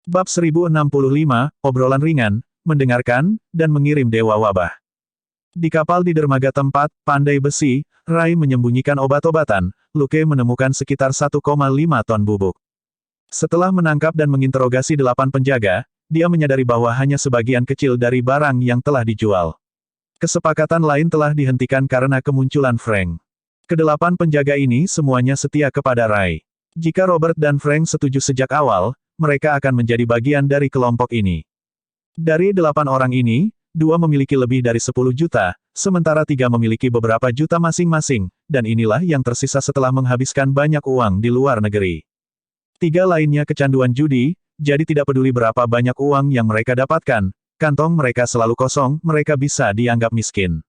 Bab 1065, obrolan ringan, mendengarkan, dan mengirim Dewa Wabah. Di kapal di dermaga tempat, Pandai Besi, Rai menyembunyikan obat-obatan, Luke menemukan sekitar 1,5 ton bubuk. Setelah menangkap dan menginterogasi 8 penjaga, dia menyadari bahwa hanya sebagian kecil dari barang yang telah dijual. Kesepakatan lain telah dihentikan karena kemunculan Frank. Kedelapan penjaga ini semuanya setia kepada Rai. Jika Robert dan Frank setuju sejak awal, mereka akan menjadi bagian dari kelompok ini. Dari 8 orang ini, 2 memiliki lebih dari 10 juta, sementara 3 memiliki beberapa juta masing-masing, dan inilah yang tersisa setelah menghabiskan banyak uang di luar negeri. 3 lainnya kecanduan judi, jadi tidak peduli berapa banyak uang yang mereka dapatkan, kantong mereka selalu kosong, mereka bisa dianggap miskin.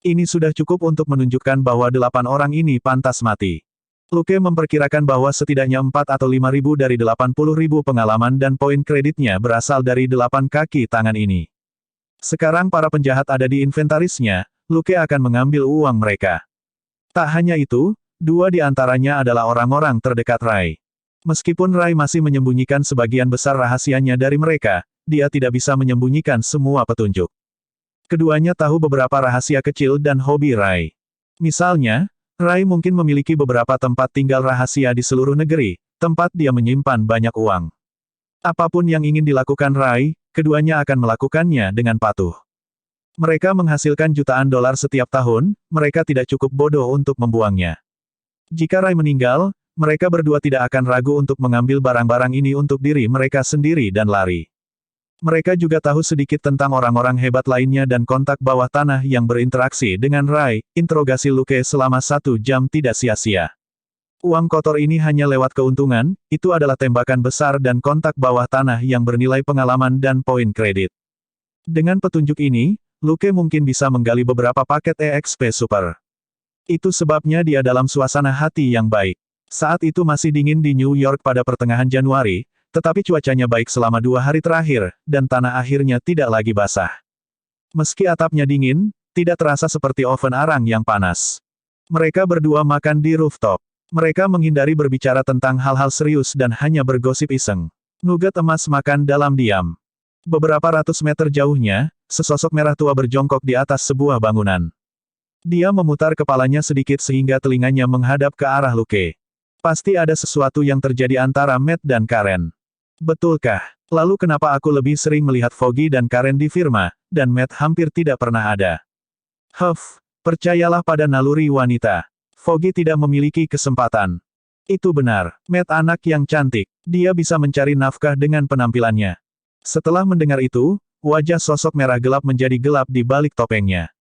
Ini sudah cukup untuk menunjukkan bahwa 8 orang ini pantas mati. Luke memperkirakan bahwa setidaknya 4 atau 5.000 dari 80.000 pengalaman dan poin kreditnya berasal dari 8 kaki tangan ini. Sekarang para penjahat ada di inventarisnya, Luke akan mengambil uang mereka. Tak hanya itu, 2 di antaranya adalah orang-orang terdekat Rai. Meskipun Rai masih menyembunyikan sebagian besar rahasianya dari mereka, dia tidak bisa menyembunyikan semua petunjuk. Keduanya tahu beberapa rahasia kecil dan hobi Rai. Misalnya, Rai mungkin memiliki beberapa tempat tinggal rahasia di seluruh negeri, tempat dia menyimpan banyak uang. Apapun yang ingin dilakukan Rai, keduanya akan melakukannya dengan patuh. Mereka menghasilkan jutaan dolar setiap tahun, mereka tidak cukup bodoh untuk membuangnya. Jika Rai meninggal, mereka berdua tidak akan ragu untuk mengambil barang-barang ini untuk diri mereka sendiri dan lari. Mereka juga tahu sedikit tentang orang-orang hebat lainnya dan kontak bawah tanah yang berinteraksi dengan Rai. Interogasi Luke selama 1 jam tidak sia-sia. Uang kotor ini hanya lewat keuntungan, itu adalah tembakan besar dan kontak bawah tanah yang bernilai pengalaman dan poin kredit. Dengan petunjuk ini, Luke mungkin bisa menggali beberapa paket EXP Super. Itu sebabnya dia dalam suasana hati yang baik. Saat itu masih dingin di New York pada pertengahan Januari, tetapi cuacanya baik selama 2 hari terakhir, dan tanah akhirnya tidak lagi basah. Meski atapnya dingin, tidak terasa seperti oven arang yang panas. Mereka berdua makan di rooftop. Mereka menghindari berbicara tentang hal-hal serius dan hanya bergosip iseng. Nugget emas makan dalam diam. Beberapa ratus meter jauhnya, sesosok merah tua berjongkok di atas sebuah bangunan. Dia memutar kepalanya sedikit sehingga telinganya menghadap ke arah Luke. Pasti ada sesuatu yang terjadi antara Matt dan Karen. Betulkah? Lalu kenapa aku lebih sering melihat Foggy dan Karen di firma, dan Matt hampir tidak pernah ada? Percayalah pada naluri wanita. Foggy tidak memiliki kesempatan. Itu benar, Matt anak yang cantik. Dia bisa mencari nafkah dengan penampilannya. Setelah mendengar itu, wajah sosok merah gelap menjadi gelap di balik topengnya.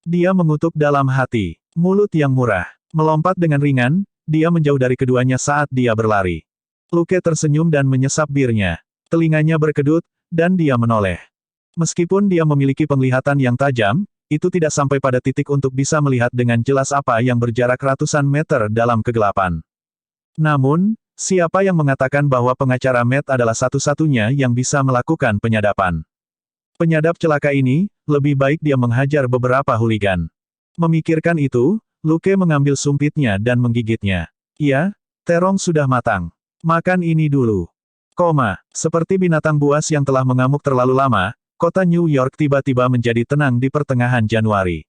Dia mengutuk dalam hati. Mulut yang murah. Melompat dengan ringan, dia menjauh dari keduanya saat dia berlari. Luke tersenyum dan menyesap birnya. Telinganya berkedut, dan dia menoleh. Meskipun dia memiliki penglihatan yang tajam, itu tidak sampai pada titik untuk bisa melihat dengan jelas apa yang berjarak ratusan meter dalam kegelapan. Namun, siapa yang mengatakan bahwa pengacara Matt adalah satu-satunya yang bisa melakukan penyadapan? Penyadap celaka ini, lebih baik dia menghajar beberapa hooligan. Memikirkan itu, Luke mengambil sumpitnya dan menggigitnya. Ya, terong sudah matang. Makan ini dulu. Seperti binatang buas yang telah mengamuk terlalu lama, kota New York tiba-tiba menjadi tenang di pertengahan Januari.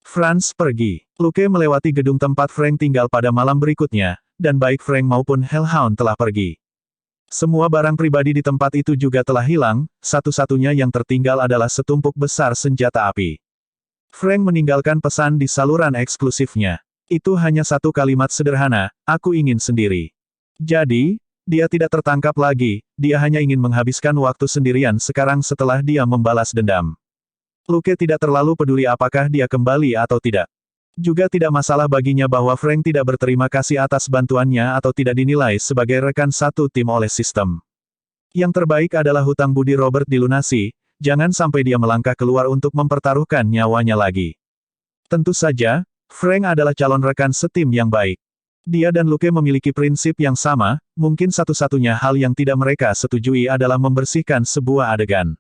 Franz pergi. Luke melewati gedung tempat Frank tinggal pada malam berikutnya, dan baik Frank maupun Hellhound telah pergi. Semua barang pribadi di tempat itu juga telah hilang, satu-satunya yang tertinggal adalah setumpuk besar senjata api. Frank meninggalkan pesan di saluran eksklusifnya. Itu hanya satu kalimat sederhana, aku ingin sendiri. Jadi, dia tidak tertangkap lagi, dia hanya ingin menghabiskan waktu sendirian sekarang setelah dia membalas dendam. Luke tidak terlalu peduli apakah dia kembali atau tidak. Juga tidak masalah baginya bahwa Frank tidak berterima kasih atas bantuannya atau tidak dinilai sebagai rekan satu tim oleh sistem. Yang terbaik adalah hutang budi Robert dilunasi, jangan sampai dia melangkah keluar untuk mempertaruhkan nyawanya lagi. Tentu saja, Frank adalah calon rekan setim yang baik. Dia dan Luke memiliki prinsip yang sama, mungkin satu-satunya hal yang tidak mereka setujui adalah membersihkan sebuah adegan.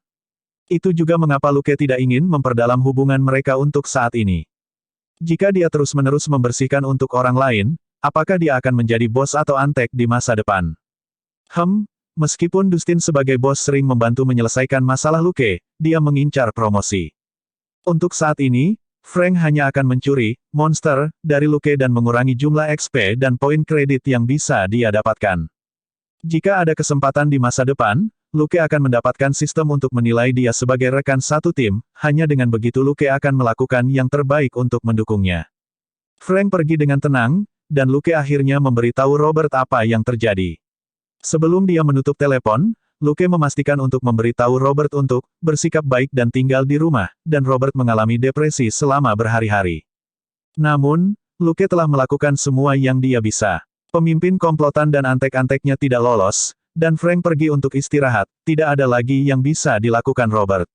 Itu juga mengapa Luke tidak ingin memperdalam hubungan mereka untuk saat ini. Jika dia terus-menerus membersihkan untuk orang lain, apakah dia akan menjadi bos atau antek di masa depan? Meskipun Dustin sebagai bos sering membantu menyelesaikan masalah Luke, dia mengincar promosi. Untuk saat ini, Frank hanya akan mencuri monster dari Luke dan mengurangi jumlah XP dan poin kredit yang bisa dia dapatkan. Jika ada kesempatan di masa depan, Luke akan mendapatkan sistem untuk menilai dia sebagai rekan satu tim, hanya dengan begitu Luke akan melakukan yang terbaik untuk mendukungnya. Frank pergi dengan tenang, dan Luke akhirnya memberitahu Robert apa yang terjadi. Sebelum dia menutup telepon, Luke memastikan untuk memberitahu Robert untuk bersikap baik dan tinggal di rumah, dan Robert mengalami depresi selama berhari-hari. Namun, Luke telah melakukan semua yang dia bisa. Pemimpin komplotan dan antek-anteknya tidak lolos, dan Frank pergi untuk istirahat, tidak ada lagi yang bisa dilakukan Robert.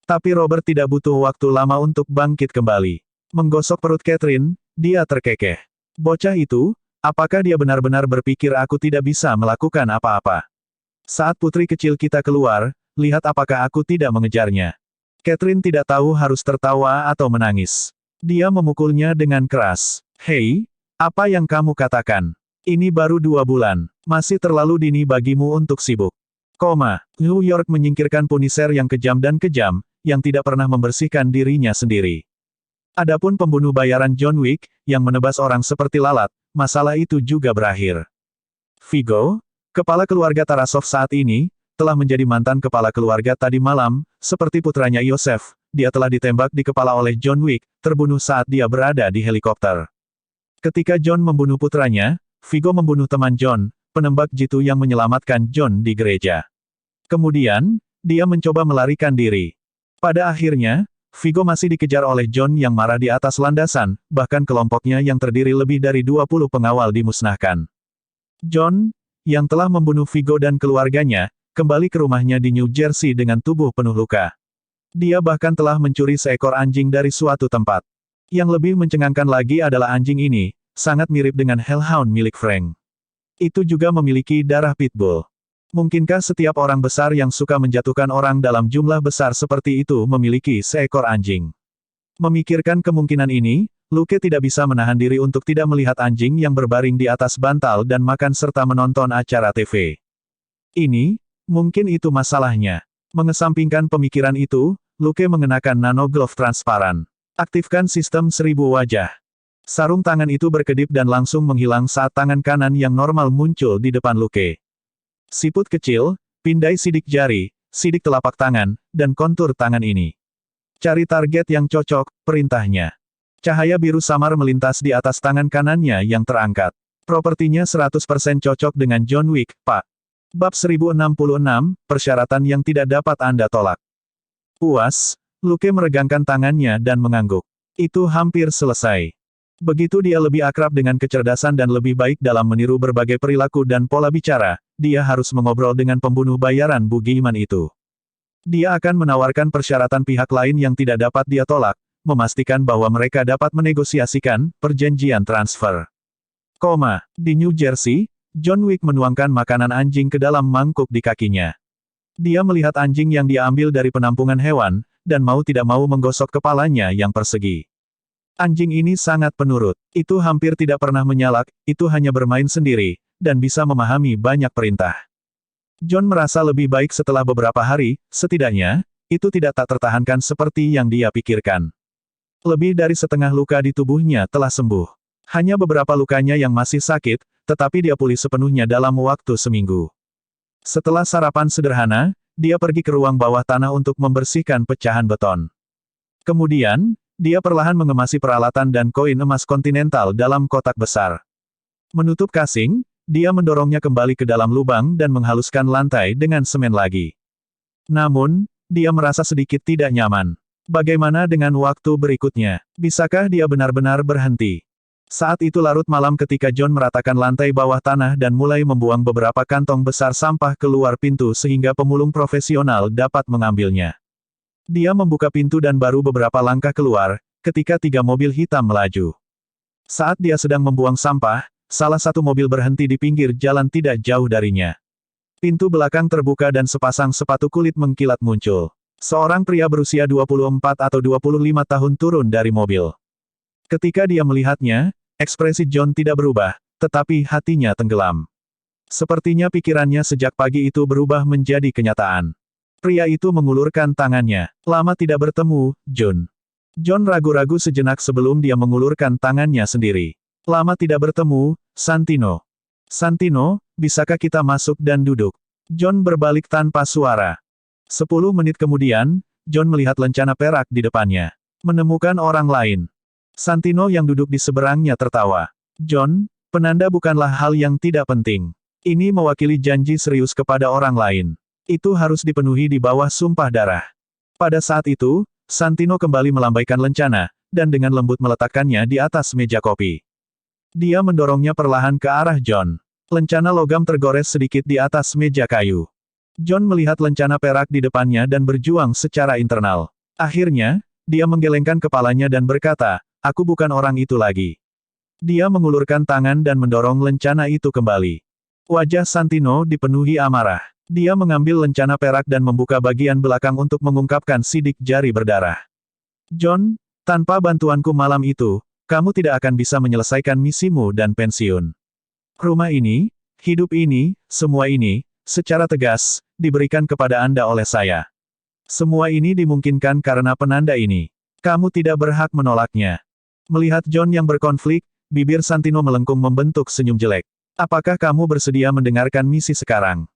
Tapi Robert tidak butuh waktu lama untuk bangkit kembali. Menggosok perut Catherine, dia terkekeh. Bocah itu, apakah dia benar-benar berpikir aku tidak bisa melakukan apa-apa? Saat putri kecil kita keluar, lihat apakah aku tidak mengejarnya. Catherine tidak tahu harus tertawa atau menangis. Dia memukulnya dengan keras. Hei, apa yang kamu katakan? Ini baru 2 bulan. Masih terlalu dini bagimu untuk sibuk. New York menyingkirkan Punisher yang kejam dan kejam, yang tidak pernah membersihkan dirinya sendiri. Adapun pembunuh bayaran John Wick, yang menebas orang seperti lalat, masalah itu juga berakhir. Vigo, kepala keluarga Tarasov saat ini, telah menjadi mantan kepala keluarga tadi malam, seperti putranya Yosef, dia telah ditembak di kepala oleh John Wick, terbunuh saat dia berada di helikopter. Ketika John membunuh putranya, Vigo membunuh teman John, penembak jitu yang menyelamatkan John di gereja. Kemudian, dia mencoba melarikan diri. Pada akhirnya, Vigo masih dikejar oleh John yang marah di atas landasan, bahkan kelompoknya yang terdiri lebih dari 20 pengawal dimusnahkan. John, yang telah membunuh Vigo dan keluarganya, kembali ke rumahnya di New Jersey dengan tubuh penuh luka. Dia bahkan telah mencuri seekor anjing dari suatu tempat. Yang lebih mencengangkan lagi adalah anjing ini, sangat mirip dengan Hellhound milik Frank. Itu juga memiliki darah pitbull. Mungkinkah setiap orang besar yang suka menjatuhkan orang dalam jumlah besar seperti itu memiliki seekor anjing? Memikirkan kemungkinan ini, Luke tidak bisa menahan diri untuk tidak melihat anjing yang berbaring di atas bantal dan makan serta menonton acara TV. Mungkin itu masalahnya. Mengesampingkan pemikiran itu, Luke mengenakan nano glove transparan. Aktifkan sistem 1000 wajah. Sarung tangan itu berkedip dan langsung menghilang saat tangan kanan yang normal muncul di depan Luke. Siput kecil, pindai sidik jari, sidik telapak tangan, dan kontur tangan ini. Cari target yang cocok, perintahnya. Cahaya biru samar melintas di atas tangan kanannya yang terangkat. Propertinya 100% cocok dengan John Wick, Pak. Bab 1066, persyaratan yang tidak dapat Anda tolak. Puas, Luke meregangkan tangannya dan mengangguk. Itu hampir selesai. Begitu dia lebih akrab dengan kecerdasan dan lebih baik dalam meniru berbagai perilaku dan pola bicara, dia harus mengobrol dengan pembunuh bayaran bugiman itu. Dia akan menawarkan persyaratan pihak lain yang tidak dapat dia tolak, memastikan bahwa mereka dapat menegosiasikan perjanjian transfer. Di New Jersey, John Wick menuangkan makanan anjing ke dalam mangkuk di kakinya. Dia melihat anjing yang dia ambil dari penampungan hewan, dan mau tidak mau menggosok kepalanya yang persegi. Anjing ini sangat penurut. Itu hampir tidak pernah menyalak, itu hanya bermain sendiri, dan bisa memahami banyak perintah. John merasa lebih baik setelah beberapa hari, setidaknya, itu tidak tak tertahankan seperti yang dia pikirkan. Lebih dari setengah luka di tubuhnya telah sembuh. Hanya beberapa lukanya yang masih sakit, tetapi dia pulih sepenuhnya dalam waktu seminggu. Setelah sarapan sederhana, dia pergi ke ruang bawah tanah untuk membersihkan pecahan beton. Kemudian, dia perlahan mengemasi peralatan dan koin emas kontinental dalam kotak besar. Menutup kasing, dia mendorongnya kembali ke dalam lubang dan menghaluskan lantai dengan semen lagi. Namun, dia merasa sedikit tidak nyaman. Bagaimana dengan waktu berikutnya? Bisakah dia benar-benar berhenti? Saat itu larut malam ketika John meratakan lantai bawah tanah dan mulai membuang beberapa kantong besar sampah keluar pintu sehingga pemulung profesional dapat mengambilnya. Dia membuka pintu dan baru beberapa langkah keluar, ketika 3 mobil hitam melaju. Saat dia sedang membuang sampah, salah satu mobil berhenti di pinggir jalan tidak jauh darinya. Pintu belakang terbuka dan sepasang sepatu kulit mengkilat muncul. Seorang pria berusia 24 atau 25 tahun turun dari mobil. Ketika dia melihatnya, ekspresi John tidak berubah, tetapi hatinya tenggelam. Sepertinya pikirannya sejak pagi itu berubah menjadi kenyataan. Pria itu mengulurkan tangannya. Lama tidak bertemu, John. John ragu-ragu sejenak sebelum dia mengulurkan tangannya sendiri. Lama tidak bertemu, Santino. Santino, bisakah kita masuk dan duduk? John berbalik tanpa suara. 10 menit kemudian, John melihat lencana perak di depannya. Menemukan orang lain. Santino yang duduk di seberangnya tertawa. John, penanda bukanlah hal yang tidak penting. Ini mewakili janji serius kepada orang lain. Itu harus dipenuhi di bawah sumpah darah. Pada saat itu, Santino kembali melambaikan lencana, dan dengan lembut meletakkannya di atas meja kopi. Dia mendorongnya perlahan ke arah John. Lencana logam tergores sedikit di atas meja kayu. John melihat lencana perak di depannya dan berjuang secara internal. Akhirnya, dia menggelengkan kepalanya dan berkata, "Aku bukan orang itu lagi." Dia mengulurkan tangan dan mendorong lencana itu kembali. Wajah Santino dipenuhi amarah. Dia mengambil lencana perak dan membuka bagian belakang untuk mengungkapkan sidik jari berdarah. "John, tanpa bantuanku malam itu, kamu tidak akan bisa menyelesaikan misimu dan pensiun. Rumah ini, hidup ini, semua ini, secara tegas, diberikan kepada Anda oleh saya. Semua ini dimungkinkan karena penanda ini. Kamu tidak berhak menolaknya." Melihat John yang berkonflik, bibir Santino melengkung membentuk senyum jelek. "Apakah kamu bersedia mendengarkan misi sekarang?"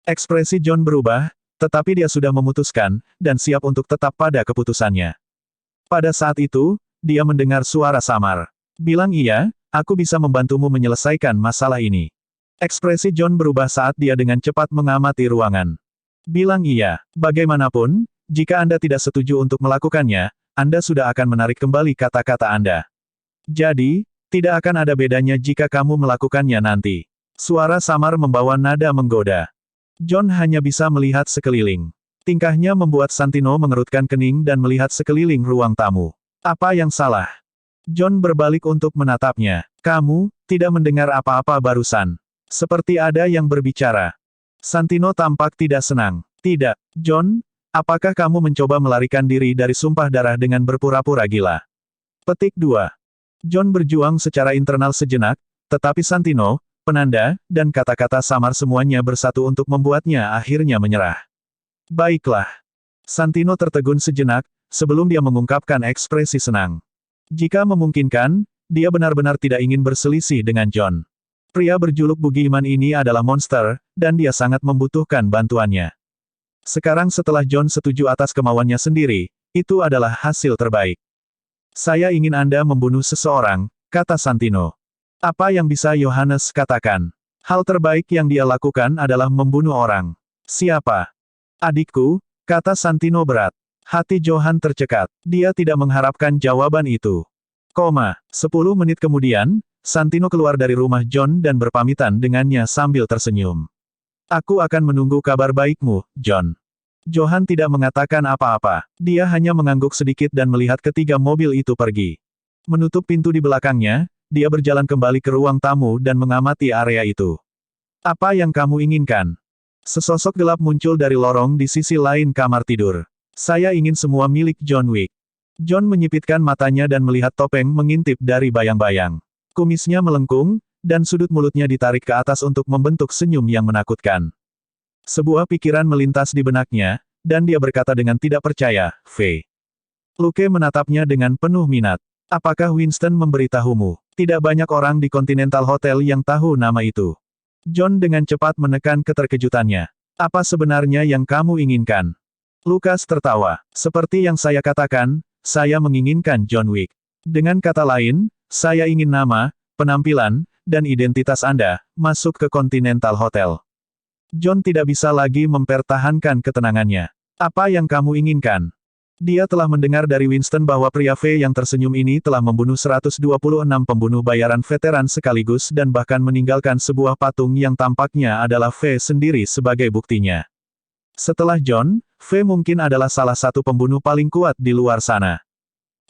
Ekspresi John berubah, tetapi dia sudah memutuskan, dan siap untuk tetap pada keputusannya. Pada saat itu, dia mendengar suara samar. "Bilang iya, aku bisa membantumu menyelesaikan masalah ini." Ekspresi John berubah saat dia dengan cepat mengamati ruangan. "Bilang iya, bagaimanapun, jika Anda tidak setuju untuk melakukannya, Anda sudah akan menarik kembali kata-kata Anda. Jadi, tidak akan ada bedanya jika kamu melakukannya nanti." Suara samar membawa nada menggoda. John hanya bisa melihat sekeliling. Tingkahnya membuat Santino mengerutkan kening dan melihat sekeliling ruang tamu. Apa yang salah? John berbalik untuk menatapnya. "Kamu, tidak mendengar apa-apa barusan. Seperti ada yang berbicara." Santino tampak tidak senang. "Tidak, John, apakah kamu mencoba melarikan diri dari sumpah darah dengan berpura-pura gila?" Petik 2. John berjuang secara internal sejenak, tetapi Santino, penanda, dan kata-kata samar semuanya bersatu untuk membuatnya akhirnya menyerah. "Baiklah." Santino tertegun sejenak, sebelum dia mengungkapkan ekspresi senang. Jika memungkinkan, dia benar-benar tidak ingin berselisih dengan John. Pria berjuluk Bugiman ini adalah monster, dan dia sangat membutuhkan bantuannya. Sekarang setelah John setuju atas kemauannya sendiri, itu adalah hasil terbaik. "Saya ingin Anda membunuh seseorang," kata Santino. Apa yang bisa Yohanes katakan? Hal terbaik yang dia lakukan adalah membunuh orang. "Siapa?" "Adikku," kata Santino berat. Hati Johan tercekat. Dia tidak mengharapkan jawaban itu. 10 menit kemudian, Santino keluar dari rumah John dan berpamitan dengannya sambil tersenyum. "Aku akan menunggu kabar baikmu, John." Johan tidak mengatakan apa-apa. Dia hanya mengangguk sedikit dan melihat ketiga mobil itu pergi. Menutup pintu di belakangnya, dia berjalan kembali ke ruang tamu dan mengamati area itu. "Apa yang kamu inginkan?" Sesosok gelap muncul dari lorong di sisi lain kamar tidur. "Saya ingin semua milik John Wick." John menyipitkan matanya dan melihat topeng mengintip dari bayang-bayang. Kumisnya melengkung, dan sudut mulutnya ditarik ke atas untuk membentuk senyum yang menakutkan. Sebuah pikiran melintas di benaknya, dan dia berkata dengan tidak percaya, "V." Luke menatapnya dengan penuh minat. "Apakah Winston memberitahumu? Tidak banyak orang di Continental Hotel yang tahu nama itu." John dengan cepat menekan keterkejutannya. "Apa sebenarnya yang kamu inginkan?" Lukas tertawa. "Seperti yang saya katakan, saya menginginkan John Wick. Dengan kata lain, saya ingin nama, penampilan, dan identitas Anda masuk ke Continental Hotel." John tidak bisa lagi mempertahankan ketenangannya. "Apa yang kamu inginkan?" Dia telah mendengar dari Winston bahwa pria V yang tersenyum ini telah membunuh 126 pembunuh bayaran veteran sekaligus dan bahkan meninggalkan sebuah patung yang tampaknya adalah V sendiri sebagai buktinya. Setelah John, V mungkin adalah salah satu pembunuh paling kuat di luar sana.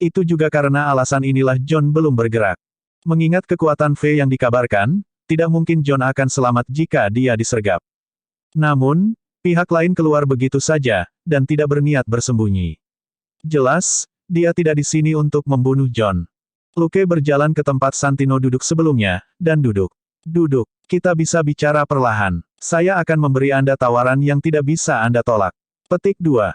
Itu juga karena alasan inilah John belum bergerak. Mengingat kekuatan V yang dikabarkan, tidak mungkin John akan selamat jika dia disergap. Namun, pihak lain keluar begitu saja, dan tidak berniat bersembunyi. Jelas, dia tidak di sini untuk membunuh John. Luke berjalan ke tempat Santino duduk sebelumnya, dan duduk. Kita bisa bicara perlahan. Saya akan memberi Anda tawaran yang tidak bisa Anda tolak. Petik 2.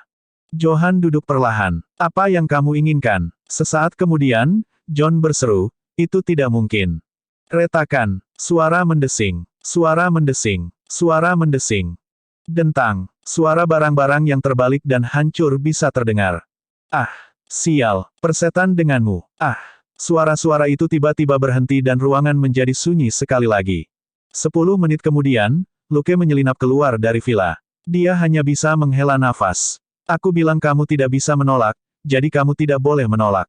Johan duduk perlahan. Apa yang kamu inginkan? Sesaat kemudian, John berseru, itu tidak mungkin. Retakan. Suara mendesing. Suara mendesing. Suara mendesing. Dentang. Suara barang-barang yang terbalik dan hancur bisa terdengar. Ah, sial, persetan denganmu. Ah, suara-suara itu tiba-tiba berhenti dan ruangan menjadi sunyi sekali lagi. 10 menit kemudian, Luke menyelinap keluar dari villa. Dia hanya bisa menghela nafas. Aku bilang kamu tidak bisa menolak, jadi kamu tidak boleh menolak.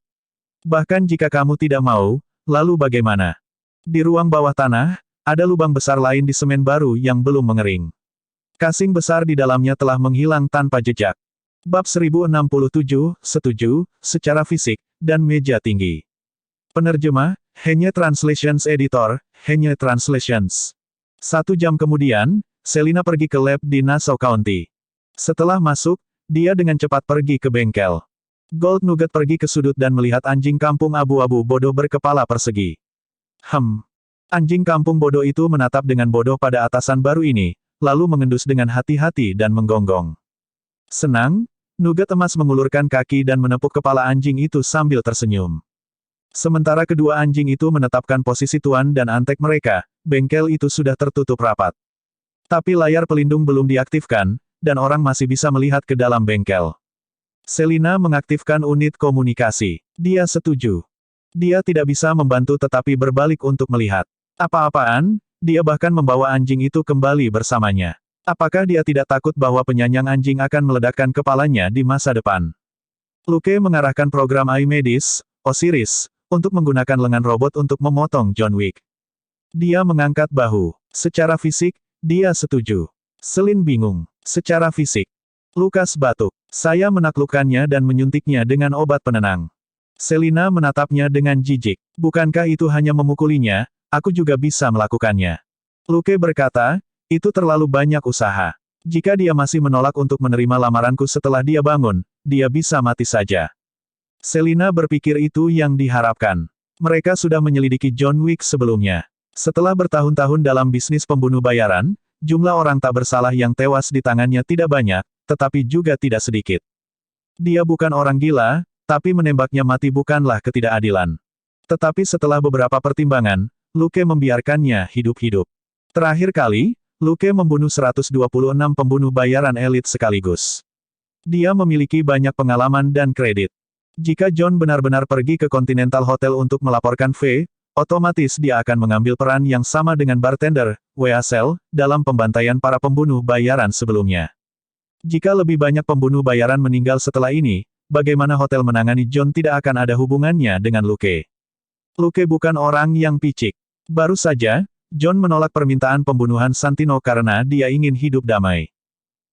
Bahkan jika kamu tidak mau, lalu bagaimana? Di ruang bawah tanah, ada lubang besar lain di semen baru yang belum mengering. Kasing besar di dalamnya telah menghilang tanpa jejak. Bab 1067, setuju, secara fisik, dan meja tinggi. Penerjemah, Henye Translations Editor, Henye Translations. 1 jam kemudian, Selina pergi ke lab di Nassau County. Setelah masuk, dia dengan cepat pergi ke bengkel. Gold Nugget pergi ke sudut dan melihat anjing kampung abu-abu bodoh berkepala persegi. Anjing kampung bodoh itu menatap dengan bodoh pada atasan baru ini, lalu mengendus dengan hati-hati dan menggonggong. Senang, Nugget emas mengulurkan kaki dan menepuk kepala anjing itu sambil tersenyum. Sementara kedua anjing itu menetapkan posisi tuan dan antek mereka, bengkel itu sudah tertutup rapat. Tapi layar pelindung belum diaktifkan, dan orang masih bisa melihat ke dalam bengkel. Selina mengaktifkan unit komunikasi. Dia setuju. Dia tidak bisa membantu tetapi berbalik untuk melihat. Apa-apaan, dia bahkan membawa anjing itu kembali bersamanya. Apakah dia tidak takut bahwa penyanyang anjing akan meledakkan kepalanya di masa depan? Luke mengarahkan program iMedis, Osiris, untuk menggunakan lengan robot untuk memotong John Wick. Dia mengangkat bahu. Secara fisik, dia setuju. Selin bingung. Secara fisik. Lukas batuk. Saya menaklukkannya dan menyuntiknya dengan obat penenang. Selina menatapnya dengan jijik. Bukankah itu hanya memukulinya? Aku juga bisa melakukannya. Luke berkata, itu terlalu banyak usaha. Jika dia masih menolak untuk menerima lamaranku setelah dia bangun, dia bisa mati saja. Selina berpikir itu yang diharapkan. Mereka sudah menyelidiki John Wick sebelumnya. Setelah bertahun-tahun dalam bisnis pembunuh bayaran, jumlah orang tak bersalah yang tewas di tangannya tidak banyak, tetapi juga tidak sedikit. Dia bukan orang gila, tapi menembaknya mati bukanlah ketidakadilan. Tetapi setelah beberapa pertimbangan, Luke membiarkannya hidup-hidup. Terakhir kali, Luke membunuh 126 pembunuh bayaran elit sekaligus. Dia memiliki banyak pengalaman dan kredit. Jika John benar-benar pergi ke Continental Hotel untuk melaporkan V, otomatis dia akan mengambil peran yang sama dengan bartender, Weasel, dalam pembantaian para pembunuh bayaran sebelumnya. Jika lebih banyak pembunuh bayaran meninggal setelah ini, bagaimana hotel menangani John tidak akan ada hubungannya dengan Luke. Luke bukan orang yang picik. Baru saja, John menolak permintaan pembunuhan Santino karena dia ingin hidup damai.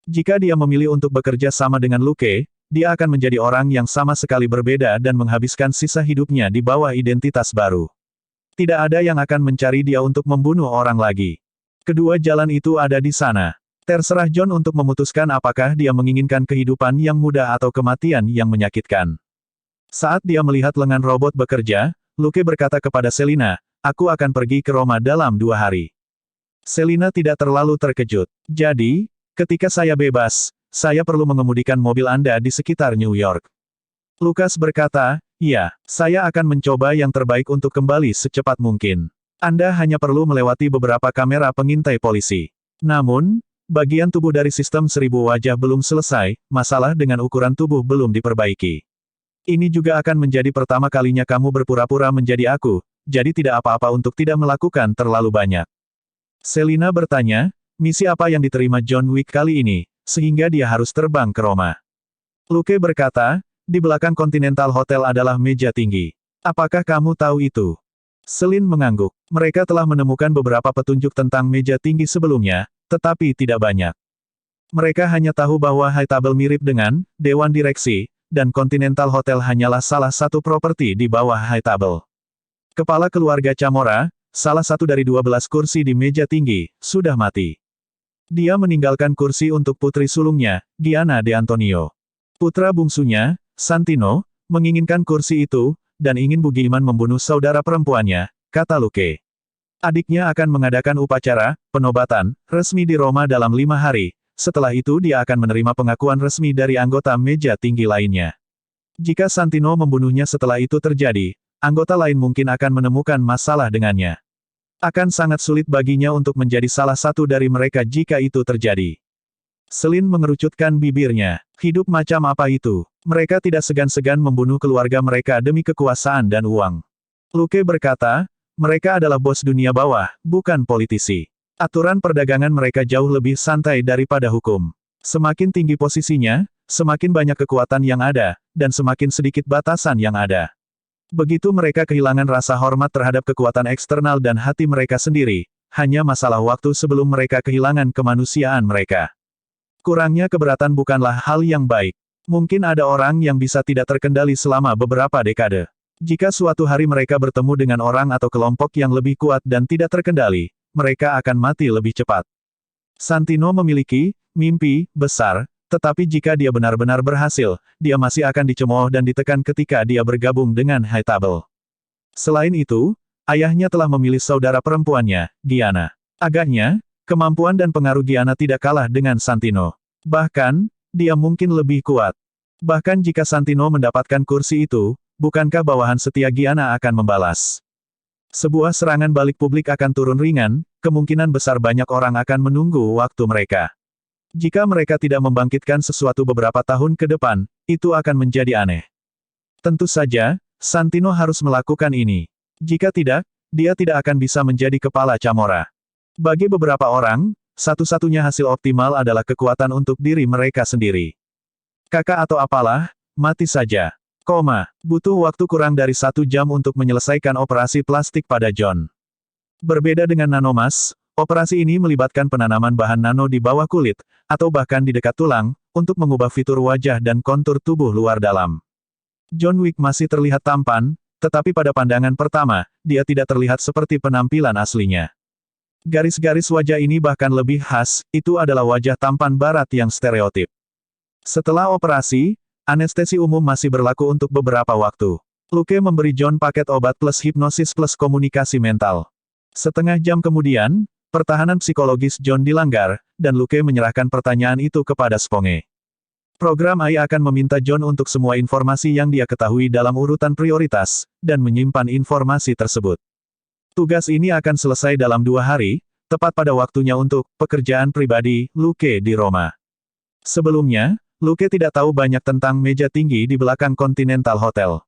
Jika dia memilih untuk bekerja sama dengan Luke, dia akan menjadi orang yang sama sekali berbeda dan menghabiskan sisa hidupnya di bawah identitas baru. Tidak ada yang akan mencari dia untuk membunuh orang lagi. Kedua jalan itu ada di sana. Terserah John untuk memutuskan apakah dia menginginkan kehidupan yang mudah atau kematian yang menyakitkan. Saat dia melihat lengan robot bekerja, Luke berkata kepada Selina, aku akan pergi ke Roma dalam 2 hari. Selina tidak terlalu terkejut. Jadi, ketika saya bebas, saya perlu mengemudikan mobil Anda di sekitar New York. Lukas berkata, ya, saya akan mencoba yang terbaik untuk kembali secepat mungkin. Anda hanya perlu melewati beberapa kamera pengintai polisi. Namun, bagian tubuh dari sistem 1000 wajah belum selesai, masalah dengan ukuran tubuh belum diperbaiki. Ini juga akan menjadi pertama kalinya kamu berpura-pura menjadi aku, jadi tidak apa-apa untuk tidak melakukan terlalu banyak. Selina bertanya, misi apa yang diterima John Wick kali ini, sehingga dia harus terbang ke Roma? Luke berkata, di belakang Continental Hotel adalah meja tinggi. Apakah kamu tahu itu? Selin mengangguk. Mereka telah menemukan beberapa petunjuk tentang meja tinggi sebelumnya, tetapi tidak banyak. Mereka hanya tahu bahwa High Table mirip dengan Dewan Direksi, dan Continental Hotel hanyalah salah satu properti di bawah High Table. Kepala keluarga Chamora, salah satu dari 12 kursi di meja tinggi, sudah mati. Dia meninggalkan kursi untuk putri sulungnya, Gianna De Antonio. Putra bungsunya, Santino, menginginkan kursi itu, dan ingin Bugiman membunuh saudara perempuannya, kata Luke. Adiknya akan mengadakan upacara penobatan resmi di Roma dalam 5 hari. Setelah itu dia akan menerima pengakuan resmi dari anggota meja tinggi lainnya. Jika Santino membunuhnya setelah itu terjadi, anggota lain mungkin akan menemukan masalah dengannya. Akan sangat sulit baginya untuk menjadi salah satu dari mereka jika itu terjadi. Selin mengerucutkan bibirnya. Hidup macam apa itu? Mereka tidak segan-segan membunuh keluarga mereka demi kekuasaan dan uang. Luke berkata, mereka adalah bos dunia bawah, bukan politisi. Aturan perdagangan mereka jauh lebih santai daripada hukum. Semakin tinggi posisinya, semakin banyak kekuatan yang ada, dan semakin sedikit batasan yang ada. Begitu mereka kehilangan rasa hormat terhadap kekuatan eksternal dan hati mereka sendiri, hanya masalah waktu sebelum mereka kehilangan kemanusiaan mereka. Kurangnya keberatan bukanlah hal yang baik. Mungkin ada orang yang bisa tidak terkendali selama beberapa dekade. Jika suatu hari mereka bertemu dengan orang atau kelompok yang lebih kuat dan tidak terkendali, mereka akan mati lebih cepat. Santino memiliki mimpi besar, tetapi jika dia benar-benar berhasil, dia masih akan dicemooh dan ditekan ketika dia bergabung dengan Hightable. Selain itu, ayahnya telah memilih saudara perempuannya, Gianna. Agaknya, kemampuan dan pengaruh Gianna tidak kalah dengan Santino. Bahkan, dia mungkin lebih kuat. Bahkan jika Santino mendapatkan kursi itu, bukankah bawahan setia Gianna akan membalas? Sebuah serangan balik publik akan turun ringan, kemungkinan besar banyak orang akan menunggu waktu mereka. Jika mereka tidak membangkitkan sesuatu beberapa tahun ke depan, itu akan menjadi aneh. Tentu saja, Santino harus melakukan ini. Jika tidak, dia tidak akan bisa menjadi kepala Camorra. Bagi beberapa orang, satu-satunya hasil optimal adalah kekuatan untuk diri mereka sendiri. Kakak atau apalah, mati saja. Butuh waktu kurang dari 1 jam untuk menyelesaikan operasi plastik pada John. Berbeda dengan nanomas, operasi ini melibatkan penanaman bahan nano di bawah kulit, atau bahkan di dekat tulang, untuk mengubah fitur wajah dan kontur tubuh luar dalam. John Wick masih terlihat tampan, tetapi pada pandangan pertama, dia tidak terlihat seperti penampilan aslinya. Garis-garis wajah ini bahkan lebih khas, itu adalah wajah tampan barat yang stereotip. Setelah operasi, anestesi umum masih berlaku untuk beberapa waktu. Luke memberi John paket obat plus hipnosis plus komunikasi mental. Setengah jam kemudian, pertahanan psikologis John dilanggar, dan Luke menyerahkan pertanyaan itu kepada Sponge. Program AI akan meminta John untuk semua informasi yang dia ketahui dalam urutan prioritas, dan menyimpan informasi tersebut. Tugas ini akan selesai dalam 2 hari, tepat pada waktunya untuk pekerjaan pribadi Luke di Roma. Sebelumnya, Luke tidak tahu banyak tentang meja tinggi di belakang Continental Hotel.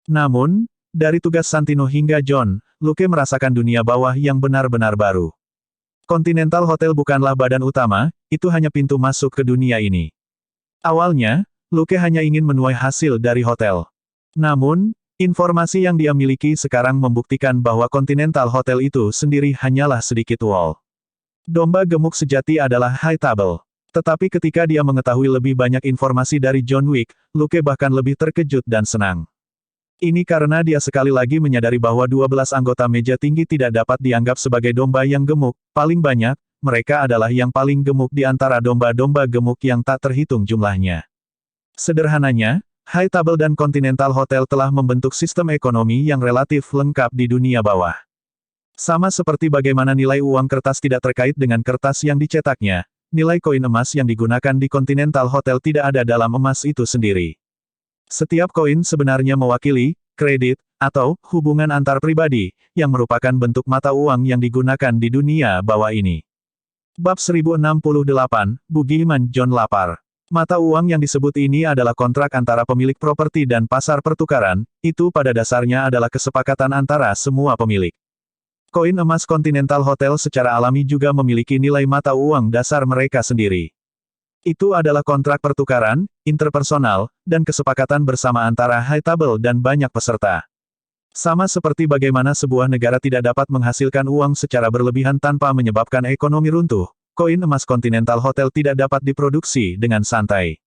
Namun, dari tugas Santino hingga John, Luke merasakan dunia bawah yang benar-benar baru. Continental Hotel bukanlah badan utama, itu hanya pintu masuk ke dunia ini. Awalnya, Luke hanya ingin menuai hasil dari hotel. Namun, informasi yang dia miliki sekarang membuktikan bahwa Continental Hotel itu sendiri hanyalah sedikit wall. Domba gemuk sejati adalah Hightable. Tetapi ketika dia mengetahui lebih banyak informasi dari John Wick, Luke bahkan lebih terkejut dan senang. Ini karena dia sekali lagi menyadari bahwa 12 anggota meja tinggi tidak dapat dianggap sebagai domba yang gemuk, paling banyak, mereka adalah yang paling gemuk di antara domba-domba gemuk yang tak terhitung jumlahnya. Sederhananya, Hightable dan Continental Hotel telah membentuk sistem ekonomi yang relatif lengkap di dunia bawah. Sama seperti bagaimana nilai uang kertas tidak terkait dengan kertas yang dicetaknya, nilai koin emas yang digunakan di Continental Hotel tidak ada dalam emas itu sendiri. Setiap koin sebenarnya mewakili kredit atau hubungan antar pribadi, yang merupakan bentuk mata uang yang digunakan di dunia bawah ini. Bab 1068, Bugiman John lapar. Mata uang yang disebut ini adalah kontrak antara pemilik properti dan pasar pertukaran, itu pada dasarnya adalah kesepakatan antara semua pemilik. Koin emas Continental Hotel secara alami juga memiliki nilai mata uang dasar mereka sendiri. Itu adalah kontrak pertukaran, interpersonal, dan kesepakatan bersama antara Hightable dan banyak peserta. Sama seperti bagaimana sebuah negara tidak dapat menghasilkan uang secara berlebihan tanpa menyebabkan ekonomi runtuh, koin emas Continental Hotel tidak dapat diproduksi dengan santai.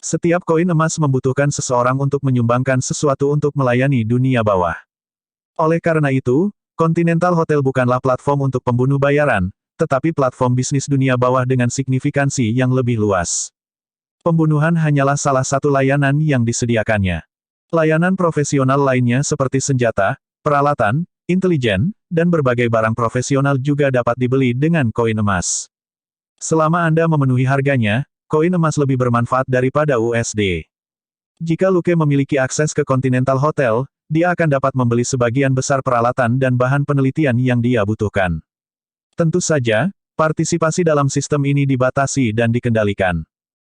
Setiap koin emas membutuhkan seseorang untuk menyumbangkan sesuatu untuk melayani dunia bawah. Oleh karena itu, Continental Hotel bukanlah platform untuk pembunuh bayaran, tetapi platform bisnis dunia bawah dengan signifikansi yang lebih luas. Pembunuhan hanyalah salah satu layanan yang disediakannya. Layanan profesional lainnya seperti senjata, peralatan, intelijen, dan berbagai barang profesional juga dapat dibeli dengan koin emas. Selama Anda memenuhi harganya, koin emas lebih bermanfaat daripada USD. Jika Luke memiliki akses ke Continental Hotel, dia akan dapat membeli sebagian besar peralatan dan bahan penelitian yang dia butuhkan. Tentu saja, partisipasi dalam sistem ini dibatasi dan dikendalikan.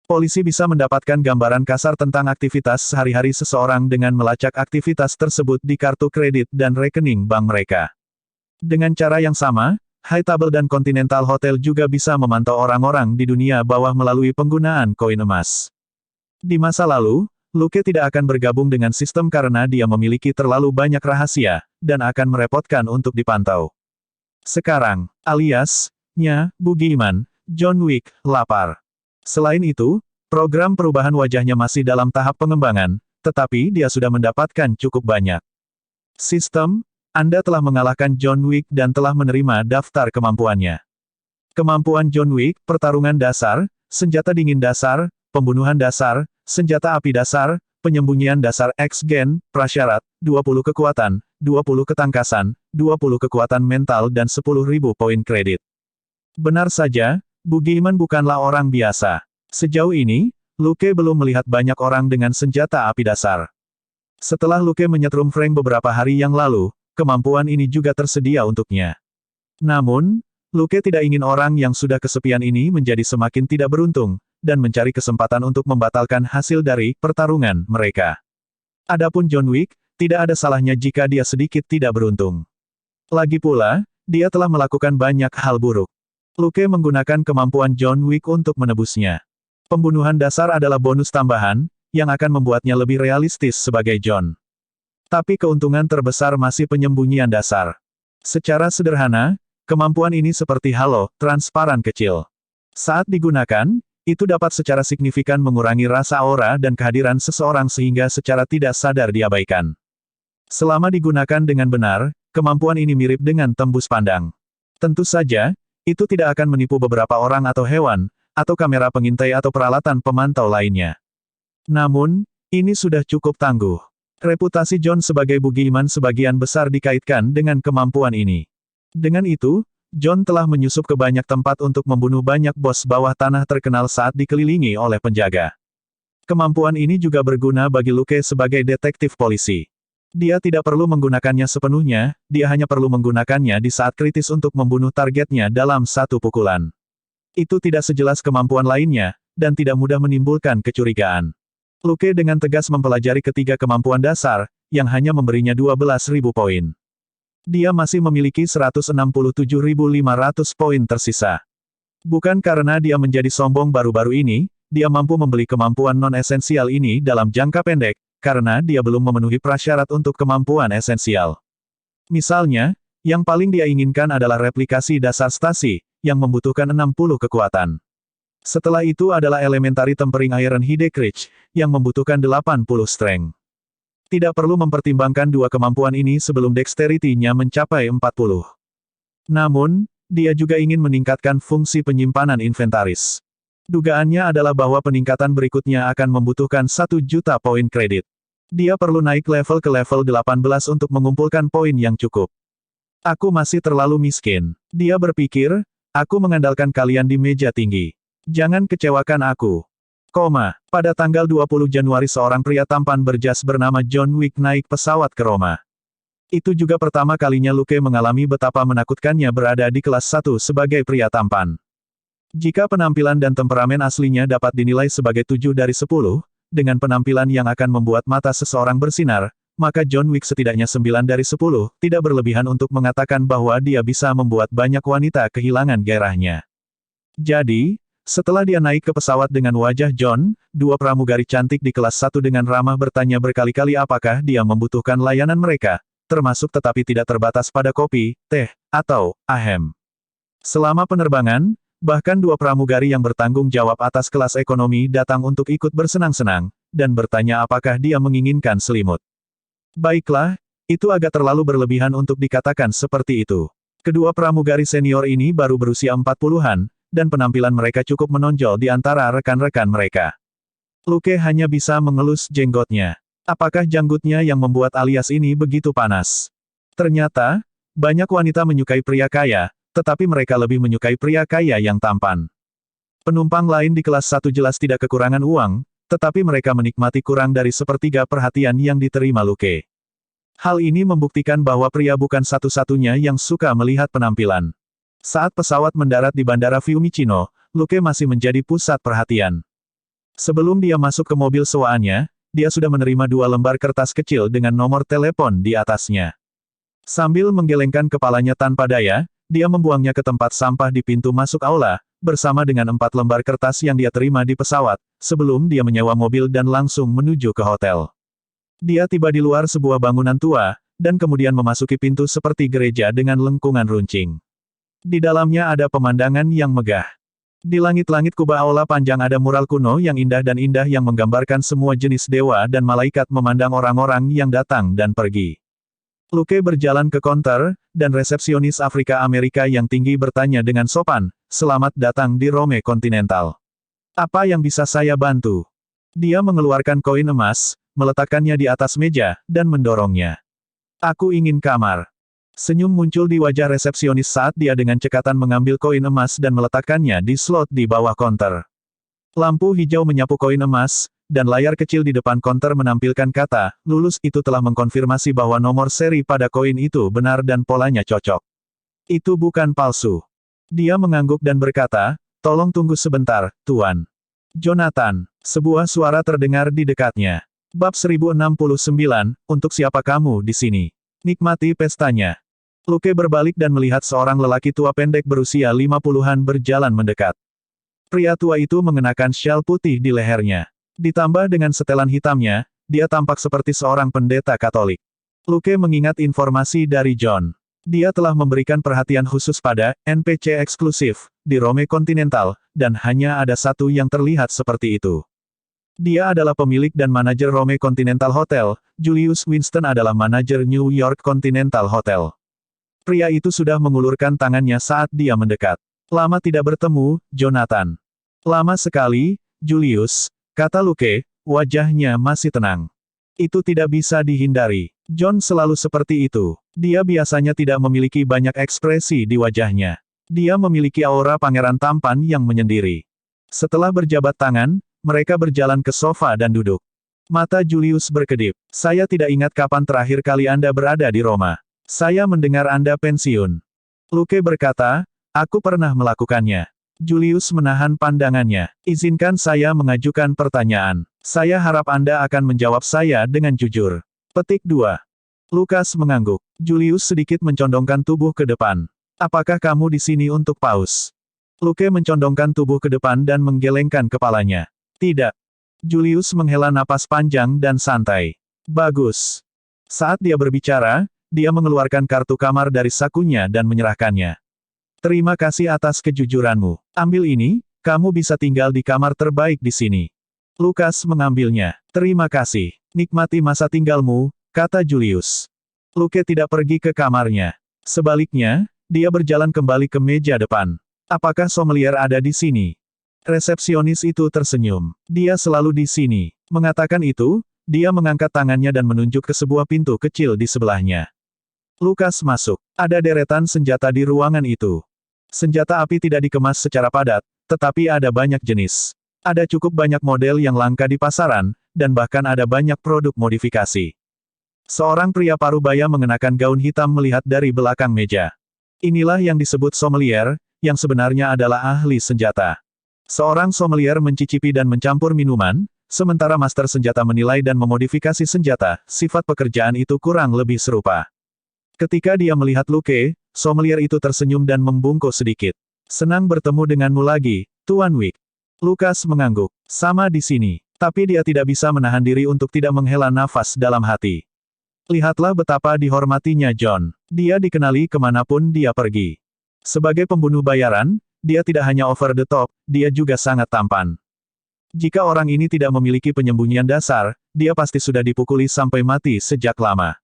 Polisi bisa mendapatkan gambaran kasar tentang aktivitas sehari-hari seseorang dengan melacak aktivitas tersebut di kartu kredit dan rekening bank mereka. Dengan cara yang sama, Hightable dan Continental Hotel juga bisa memantau orang-orang di dunia bawah melalui penggunaan koin emas. Di masa lalu, Luke tidak akan bergabung dengan sistem karena dia memiliki terlalu banyak rahasia, dan akan merepotkan untuk dipantau. Sekarang, alias-nya, Bugiman, John Wick, lapar. Selain itu, program perubahan wajahnya masih dalam tahap pengembangan, tetapi dia sudah mendapatkan cukup banyak. Sistem, Anda telah mengalahkan John Wick dan telah menerima daftar kemampuannya. Kemampuan John Wick, pertarungan dasar, senjata dingin dasar, pembunuhan dasar, senjata api dasar, penyembunyian dasar X-Gen, prasyarat, 20 kekuatan, 20 ketangkasan, 20 kekuatan mental dan 10.000 poin kredit. Benar saja, Bugiman bukanlah orang biasa. Sejauh ini, Luke belum melihat banyak orang dengan senjata api dasar. Setelah Luke menyetrum Frank beberapa hari yang lalu, kemampuan ini juga tersedia untuknya. Namun, Luke tidak ingin orang yang sudah kesepian ini menjadi semakin tidak beruntung, dan mencari kesempatan untuk membatalkan hasil dari pertarungan mereka. Adapun John Wick, tidak ada salahnya jika dia sedikit tidak beruntung. Lagi pula, dia telah melakukan banyak hal buruk. Luke menggunakan kemampuan John Wick untuk menebusnya. Pembunuhan dasar adalah bonus tambahan, yang akan membuatnya lebih realistis sebagai John. Tapi keuntungan terbesar masih penyembunyian dasar. Secara sederhana, kemampuan ini seperti halo, transparan kecil. Saat digunakan, itu dapat secara signifikan mengurangi rasa aura dan kehadiran seseorang sehingga secara tidak sadar diabaikan. Selama digunakan dengan benar, kemampuan ini mirip dengan tembus pandang. Tentu saja, itu tidak akan menipu beberapa orang atau hewan, atau kamera pengintai atau peralatan pemantau lainnya. Namun, ini sudah cukup tangguh. Reputasi John sebagai Bugiman sebagian besar dikaitkan dengan kemampuan ini. Dengan itu, John telah menyusup ke banyak tempat untuk membunuh banyak bos bawah tanah terkenal saat dikelilingi oleh penjaga. Kemampuan ini juga berguna bagi Luke sebagai detektif polisi. Dia tidak perlu menggunakannya sepenuhnya, dia hanya perlu menggunakannya di saat kritis untuk membunuh targetnya dalam satu pukulan. Itu tidak sejelas kemampuan lainnya, dan tidak mudah menimbulkan kecurigaan. Luke dengan tegas mempelajari ketiga kemampuan dasar, yang hanya memberinya 12.000 poin. Dia masih memiliki 167.500 poin tersisa. Bukan karena dia menjadi sombong baru-baru ini, dia mampu membeli kemampuan non-esensial ini dalam jangka pendek, karena dia belum memenuhi prasyarat untuk kemampuan esensial. Misalnya, yang paling dia inginkan adalah replikasi dasar stasi, yang membutuhkan 60 kekuatan. Setelah itu adalah elementary tempering iron Hidekridge, yang membutuhkan 80 strength. Tidak perlu mempertimbangkan dua kemampuan ini sebelum dexterity-nya mencapai 40. Namun, dia juga ingin meningkatkan fungsi penyimpanan inventaris. Dugaannya adalah bahwa peningkatan berikutnya akan membutuhkan 1 juta poin kredit. Dia perlu naik level ke level 18 untuk mengumpulkan poin yang cukup. Aku masih terlalu miskin. Dia berpikir, aku mengandalkan kalian di meja tinggi. Jangan kecewakan aku. Pada tanggal 20 Januari seorang pria tampan berjas bernama John Wick naik pesawat ke Roma. Itu juga pertama kalinya Luke mengalami betapa menakutkannya berada di kelas 1 sebagai pria tampan. Jika penampilan dan temperamen aslinya dapat dinilai sebagai 7 dari 10, dengan penampilan yang akan membuat mata seseorang bersinar, maka John Wick setidaknya 9 dari 10, tidak berlebihan untuk mengatakan bahwa dia bisa membuat banyak wanita kehilangan gairahnya. Jadi, setelah dia naik ke pesawat dengan wajah John, dua pramugari cantik di kelas 1 dengan ramah bertanya berkali-kali apakah dia membutuhkan layanan mereka, termasuk tetapi tidak terbatas pada kopi, teh, atau ahem. Selama penerbangan, bahkan dua pramugari yang bertanggung jawab atas kelas ekonomi datang untuk ikut bersenang-senang, dan bertanya apakah dia menginginkan selimut. Baiklah, itu agak terlalu berlebihan untuk dikatakan seperti itu. Kedua pramugari senior ini baru berusia 40-an, dan penampilan mereka cukup menonjol di antara rekan-rekan mereka. Luke hanya bisa mengelus jenggotnya. Apakah janggutnya yang membuat alias ini begitu panas? Ternyata, Banyak wanita menyukai pria kaya, tetapi mereka lebih menyukai pria kaya yang tampan. Penumpang lain di kelas 1 jelas tidak kekurangan uang, tetapi mereka menikmati kurang dari sepertiga perhatian yang diterima Luke. Hal ini membuktikan bahwa pria bukan satu-satunya yang suka melihat penampilan. Saat pesawat mendarat di Bandara Fiumicino, Luke masih menjadi pusat perhatian. Sebelum dia masuk ke mobil sewaannya, dia sudah menerima 2 lembar kertas kecil dengan nomor telepon di atasnya. Sambil menggelengkan kepalanya tanpa daya, dia membuangnya ke tempat sampah di pintu masuk aula, bersama dengan 4 lembar kertas yang dia terima di pesawat, sebelum dia menyewa mobil dan langsung menuju ke hotel. Dia tiba di luar sebuah bangunan tua, dan kemudian memasuki pintu seperti gereja dengan lengkungan runcing. Di dalamnya ada pemandangan yang megah. Di langit-langit kubah aula panjang ada mural kuno yang indah yang menggambarkan semua jenis dewa dan malaikat memandang orang-orang yang datang dan pergi. Luke berjalan ke konter, dan resepsionis Afrika Amerika yang tinggi bertanya dengan sopan, "Selamat datang di Rome Continental. Apa yang bisa saya bantu?" Dia mengeluarkan koin emas, meletakkannya di atas meja, dan mendorongnya. "Aku ingin kamar." Senyum muncul di wajah resepsionis saat dia dengan cekatan mengambil koin emas dan meletakkannya di slot di bawah konter. Lampu hijau menyapu koin emas, dan layar kecil di depan konter menampilkan kata, "Lulus." Itu telah mengkonfirmasi bahwa nomor seri pada koin itu benar dan polanya cocok. Itu bukan palsu. Dia mengangguk dan berkata, "Tolong tunggu sebentar, Tuan Jonathan." Sebuah suara terdengar di dekatnya. Bab 1069, "Untuk siapa kamu di sini? Nikmati pestanya." Luke berbalik dan melihat seorang lelaki tua pendek berusia 50-an berjalan mendekat. Pria tua itu mengenakan syal putih di lehernya. Ditambah dengan setelan hitamnya, dia tampak seperti seorang pendeta Katolik. Luke mengingat informasi dari John. Dia telah memberikan perhatian khusus pada NPC eksklusif di Rome Continental, dan hanya ada satu yang terlihat seperti itu. Dia adalah pemilik dan manajer Rome Continental Hotel. Julius Winston adalah manajer New York Continental Hotel. Pria itu sudah mengulurkan tangannya saat dia mendekat. "Lama tidak bertemu, Jonathan." "Lama sekali, Julius," kata Luke, wajahnya masih tenang. Itu tidak bisa dihindari. John selalu seperti itu. Dia biasanya tidak memiliki banyak ekspresi di wajahnya. Dia memiliki aura pangeran tampan yang menyendiri. Setelah berjabat tangan, mereka berjalan ke sofa dan duduk. Mata Julius berkedip. "Saya tidak ingat kapan terakhir kali Anda berada di Roma. Saya mendengar Anda pensiun." Luke berkata, "Aku pernah melakukannya." Julius menahan pandangannya. "Izinkan saya mengajukan pertanyaan. Saya harap Anda akan menjawab saya dengan jujur." Petik 2. Lukas mengangguk. Julius sedikit mencondongkan tubuh ke depan. "Apakah kamu di sini untuk paus?" Luke mencondongkan tubuh ke depan dan menggelengkan kepalanya. "Tidak." Julius menghela napas panjang dan santai. "Bagus." Saat dia berbicara, dia mengeluarkan kartu kamar dari sakunya dan menyerahkannya. "Terima kasih atas kejujuranmu. Ambil ini, kamu bisa tinggal di kamar terbaik di sini." Lukas mengambilnya. "Terima kasih. Nikmati masa tinggalmu," kata Julius. Luke tidak pergi ke kamarnya. Sebaliknya, dia berjalan kembali ke meja depan. "Apakah sommelier ada di sini?" Resepsionis itu tersenyum. "Dia selalu di sini." Mengatakan itu, dia mengangkat tangannya dan menunjuk ke sebuah pintu kecil di sebelahnya. Lukas masuk. Ada deretan senjata di ruangan itu. Senjata api tidak dikemas secara padat, tetapi ada banyak jenis. Ada cukup banyak model yang langka di pasaran, dan bahkan ada banyak produk modifikasi. Seorang pria parubaya mengenakan gaun hitam melihat dari belakang meja. Inilah yang disebut sommelier, yang sebenarnya adalah ahli senjata. Seorang sommelier mencicipi dan mencampur minuman, sementara master senjata menilai dan memodifikasi senjata. Sifat pekerjaan itu kurang lebih serupa. Ketika dia melihat Luke, sommelier itu tersenyum dan membungkuk sedikit. "Senang bertemu denganmu lagi, Tuan Wick." Lukas mengangguk. "Sama di sini." Tapi dia tidak bisa menahan diri untuk tidak menghela nafas dalam hati. Lihatlah betapa dihormatinya John. Dia dikenali kemanapun dia pergi. Sebagai pembunuh bayaran, dia tidak hanya over the top, dia juga sangat tampan. Jika orang ini tidak memiliki penyembunyian dasar, dia pasti sudah dipukuli sampai mati sejak lama.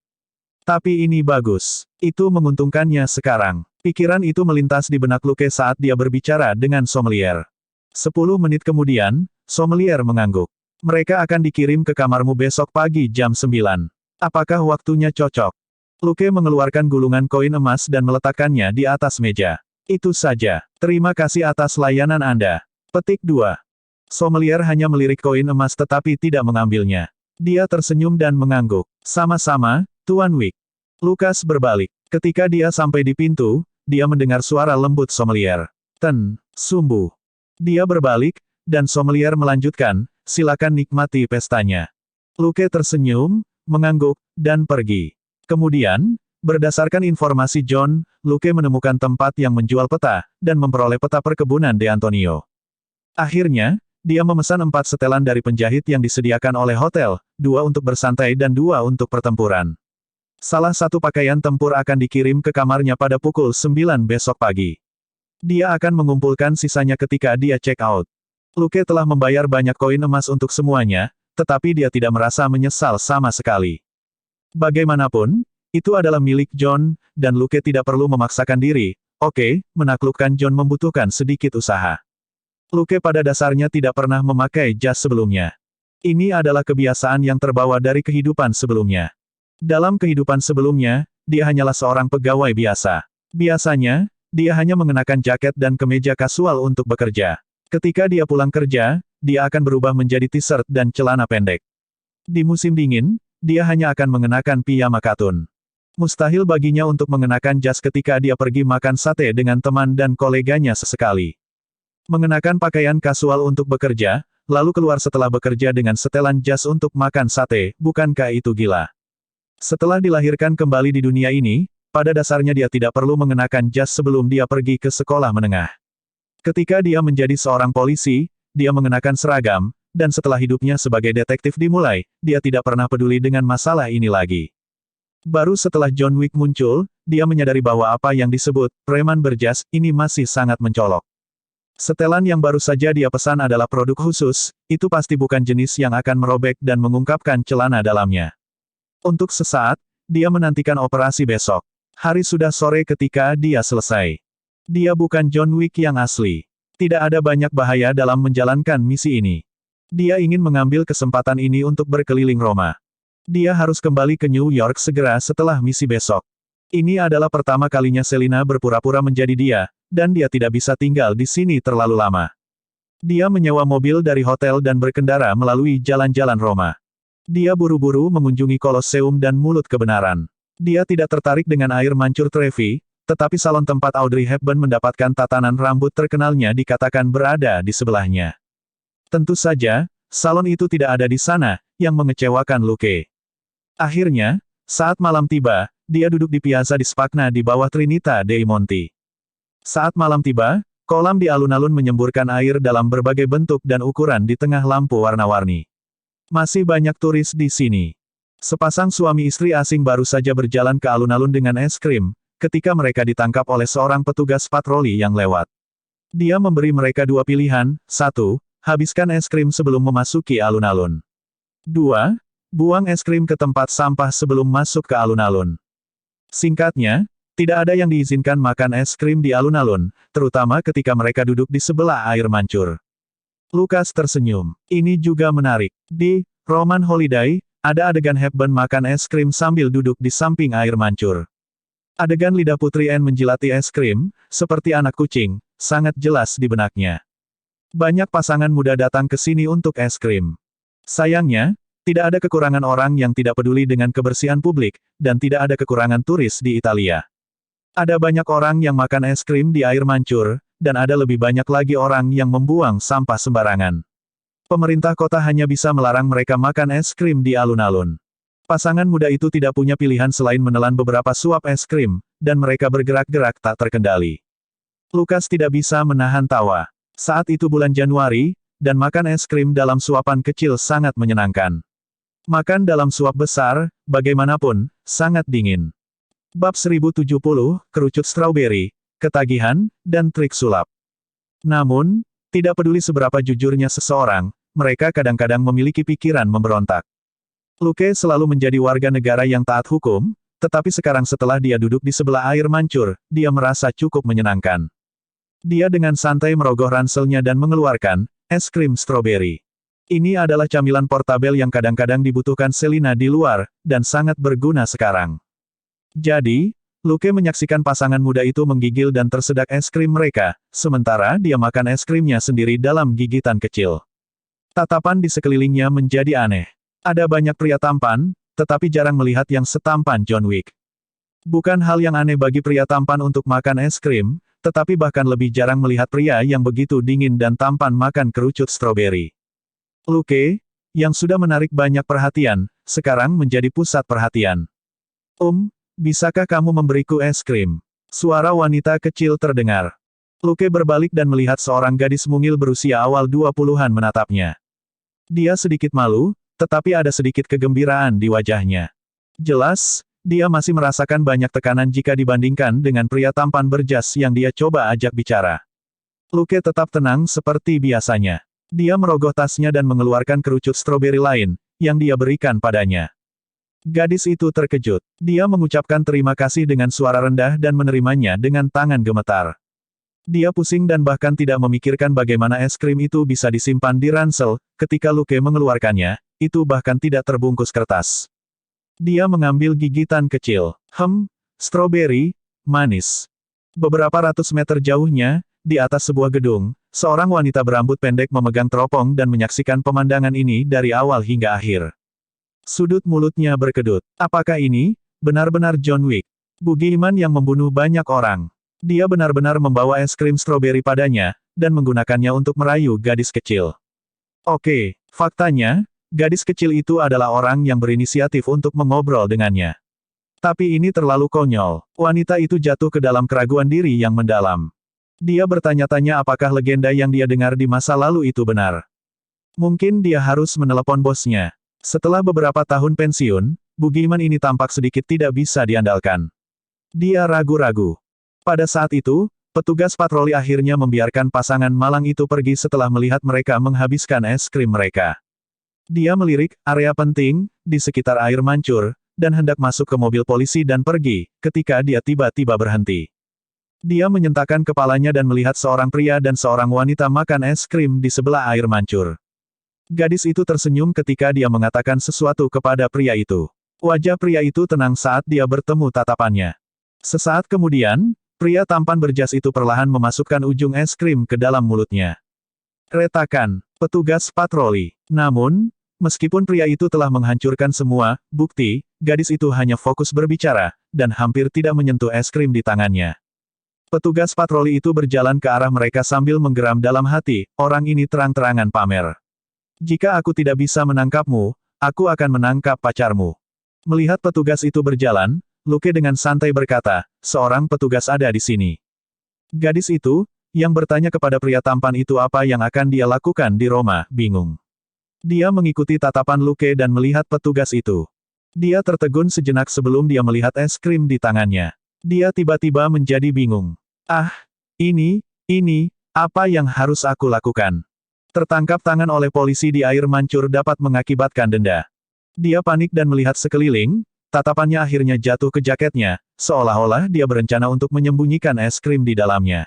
Tapi ini bagus. Itu menguntungkannya sekarang. Pikiran itu melintas di benak Luke saat dia berbicara dengan sommelier. 10 menit kemudian, sommelier mengangguk. "Mereka akan dikirim ke kamarmu besok pagi jam 9. Apakah waktunya cocok?" Luke mengeluarkan gulungan koin emas dan meletakkannya di atas meja. Itu saja. Terima kasih atas layanan Anda. Petik 2. Sommelier hanya melirik koin emas tetapi tidak mengambilnya. Dia tersenyum dan mengangguk. Sama-sama, Tuan Wick. Lukas berbalik. Ketika dia sampai di pintu, dia mendengar suara lembut sommelier. Sumbu. Dia berbalik, dan sommelier melanjutkan, silakan nikmati pestanya. Luke tersenyum, mengangguk, dan pergi. Kemudian, berdasarkan informasi John, Luke menemukan tempat yang menjual peta, dan memperoleh peta perkebunan De Antonio. Akhirnya, dia memesan 4 setelan dari penjahit yang disediakan oleh hotel, 2 untuk bersantai dan 2 untuk pertempuran. Salah satu pakaian tempur akan dikirim ke kamarnya pada pukul 9 besok pagi. Dia akan mengumpulkan sisanya ketika dia check out. Luke telah membayar banyak koin emas untuk semuanya, tetapi dia tidak merasa menyesal sama sekali. Bagaimanapun, itu adalah milik John, dan Luke tidak perlu memaksakan diri. Oke, menaklukkan John membutuhkan sedikit usaha. Luke pada dasarnya tidak pernah memakai jas sebelumnya. Ini adalah kebiasaan yang terbawa dari kehidupan sebelumnya. Dalam kehidupan sebelumnya, dia hanyalah seorang pegawai biasa. Biasanya, dia hanya mengenakan jaket dan kemeja kasual untuk bekerja. Ketika dia pulang kerja, dia akan berubah menjadi t-shirt dan celana pendek. Di musim dingin, dia hanya akan mengenakan piyama katun. Mustahil baginya untuk mengenakan jas ketika dia pergi makan sate dengan teman dan koleganya sesekali. Mengenakan pakaian kasual untuk bekerja, lalu keluar setelah bekerja dengan setelan jas untuk makan sate, bukankah itu gila? Setelah dilahirkan kembali di dunia ini, pada dasarnya dia tidak perlu mengenakan jas sebelum dia pergi ke sekolah menengah. Ketika dia menjadi seorang polisi, dia mengenakan seragam, dan setelah hidupnya sebagai detektif dimulai, dia tidak pernah peduli dengan masalah ini lagi. Baru setelah John Wick muncul, dia menyadari bahwa apa yang disebut preman berjas ini masih sangat mencolok. Setelan yang baru saja dia pesan adalah produk khusus, itu pasti bukan jenis yang akan merobek dan mengungkapkan celana dalamnya. Untuk sesaat, dia menantikan operasi besok. Hari sudah sore ketika dia selesai. Dia bukan John Wick yang asli. Tidak ada banyak bahaya dalam menjalankan misi ini. Dia ingin mengambil kesempatan ini untuk berkeliling Roma. Dia harus kembali ke New York segera setelah misi besok. Ini adalah pertama kalinya Selina berpura-pura menjadi dia, dan dia tidak bisa tinggal di sini terlalu lama. Dia menyewa mobil dari hotel dan berkendara melalui jalan-jalan Roma. Dia buru-buru mengunjungi Kolosseum dan Mulut Kebenaran. Dia tidak tertarik dengan air mancur Trevi, tetapi salon tempat Audrey Hepburn mendapatkan tatanan rambut terkenalnya dikatakan berada di sebelahnya. Tentu saja, salon itu tidak ada di sana, yang mengecewakan Luke. Akhirnya, saat malam tiba, dia duduk di piazza di Spagna di bawah Trinita dei Monti. Saat malam tiba, kolam di alun-alun menyemburkan air dalam berbagai bentuk dan ukuran di tengah lampu warna-warni. Masih banyak turis di sini. Sepasang suami istri asing baru saja berjalan ke alun-alun dengan es krim, ketika mereka ditangkap oleh seorang petugas patroli yang lewat. Dia memberi mereka 2 pilihan, 1, habiskan es krim sebelum memasuki alun-alun. 2, buang es krim ke tempat sampah sebelum masuk ke alun-alun. Singkatnya, tidak ada yang diizinkan makan es krim di alun-alun, terutama ketika mereka duduk di sebelah air mancur. Lukas tersenyum. Ini juga menarik. Di Roman Holiday, ada adegan Hepburn makan es krim sambil duduk di samping air mancur. Adegan lidah Putri Anne menjilati es krim, seperti anak kucing, sangat jelas di benaknya. Banyak pasangan muda datang ke sini untuk es krim. Sayangnya, tidak ada kekurangan orang yang tidak peduli dengan kebersihan publik, dan tidak ada kekurangan turis di Italia. Ada banyak orang yang makan es krim di air mancur, dan ada lebih banyak lagi orang yang membuang sampah sembarangan. Pemerintah kota hanya bisa melarang mereka makan es krim di alun-alun. Pasangan muda itu tidak punya pilihan selain menelan beberapa suap es krim, dan mereka bergerak-gerak tak terkendali. Lukas tidak bisa menahan tawa. Saat itu bulan Januari, dan makan es krim dalam suapan kecil sangat menyenangkan. Makan dalam suap besar, bagaimanapun, sangat dingin. Bab 1070, kerucut strawberry, ketagihan, dan trik sulap. Namun, tidak peduli seberapa jujurnya seseorang, mereka kadang-kadang memiliki pikiran memberontak. Luke selalu menjadi warga negara yang taat hukum, tetapi sekarang setelah dia duduk di sebelah air mancur, dia merasa cukup menyenangkan. Dia dengan santai merogoh ranselnya dan mengeluarkan es krim stroberi. Ini adalah camilan portabel yang kadang-kadang dibutuhkan Selina di luar, dan sangat berguna sekarang. Jadi, Luke menyaksikan pasangan muda itu menggigil dan tersedak es krim mereka, sementara dia makan es krimnya sendiri dalam gigitan kecil. Tatapan di sekelilingnya menjadi aneh. Ada banyak pria tampan, tetapi jarang melihat yang setampan John Wick. Bukan hal yang aneh bagi pria tampan untuk makan es krim, tetapi bahkan lebih jarang melihat pria yang begitu dingin dan tampan makan kerucut stroberi. Luke, yang sudah menarik banyak perhatian, sekarang menjadi pusat perhatian. Bisakah kamu memberiku es krim? Suara wanita kecil terdengar. Luke berbalik dan melihat seorang gadis mungil berusia awal 20-an menatapnya. Dia sedikit malu, tetapi ada sedikit kegembiraan di wajahnya. Jelas, dia masih merasakan banyak tekanan jika dibandingkan dengan pria tampan berjas yang dia coba ajak bicara. Luke tetap tenang seperti biasanya. Dia merogoh tasnya dan mengeluarkan kerucut stroberi lain, yang dia berikan padanya. Gadis itu terkejut. Dia mengucapkan terima kasih dengan suara rendah dan menerimanya dengan tangan gemetar. Dia pusing dan bahkan tidak memikirkan bagaimana es krim itu bisa disimpan di ransel, ketika Luke mengeluarkannya, itu bahkan tidak terbungkus kertas. Dia mengambil gigitan kecil. Stroberi, manis. Beberapa ratus meter jauhnya, di atas sebuah gedung, seorang wanita berambut pendek memegang teropong dan menyaksikan pemandangan ini dari awal hingga akhir. Sudut mulutnya berkedut. Apakah ini, benar-benar John Wick? Bugiman yang membunuh banyak orang. Dia benar-benar membawa es krim stroberi padanya, dan menggunakannya untuk merayu gadis kecil. Oke, faktanya, gadis kecil itu adalah orang yang berinisiatif untuk mengobrol dengannya. Tapi ini terlalu konyol. Wanita itu jatuh ke dalam keraguan diri yang mendalam. Dia bertanya-tanya apakah legenda yang dia dengar di masa lalu itu benar. Mungkin dia harus menelepon bosnya. Setelah beberapa tahun pensiun, Bugiman ini tampak sedikit tidak bisa diandalkan. Dia ragu-ragu. Pada saat itu, petugas patroli akhirnya membiarkan pasangan malang itu pergi setelah melihat mereka menghabiskan es krim mereka. Dia melirik area penting di sekitar air mancur, dan hendak masuk ke mobil polisi dan pergi, ketika dia tiba-tiba berhenti. Dia menyentakkan kepalanya dan melihat seorang pria dan seorang wanita makan es krim di sebelah air mancur. Gadis itu tersenyum ketika dia mengatakan sesuatu kepada pria itu. Wajah pria itu tenang saat dia bertemu tatapannya. Sesaat kemudian, pria tampan berjas itu perlahan memasukkan ujung es krim ke dalam mulutnya. Retakan, petugas patroli. Namun, meskipun pria itu telah menghancurkan semua bukti, gadis itu hanya fokus berbicara, dan hampir tidak menyentuh es krim di tangannya. Petugas patroli itu berjalan ke arah mereka sambil menggeram dalam hati, orang ini terang-terangan pamer. Jika aku tidak bisa menangkapmu, aku akan menangkap pacarmu. Melihat petugas itu berjalan, Luke dengan santai berkata, seorang petugas ada di sini. Gadis itu, yang bertanya kepada pria tampan itu apa yang akan dia lakukan di Roma, bingung. Dia mengikuti tatapan Luke dan melihat petugas itu. Dia tertegun sejenak sebelum dia melihat es krim di tangannya. Dia tiba-tiba menjadi bingung. Ini, apa yang harus aku lakukan? Tertangkap tangan oleh polisi di air mancur dapat mengakibatkan denda. Dia panik dan melihat sekeliling, tatapannya akhirnya jatuh ke jaketnya, seolah-olah dia berencana untuk menyembunyikan es krim di dalamnya.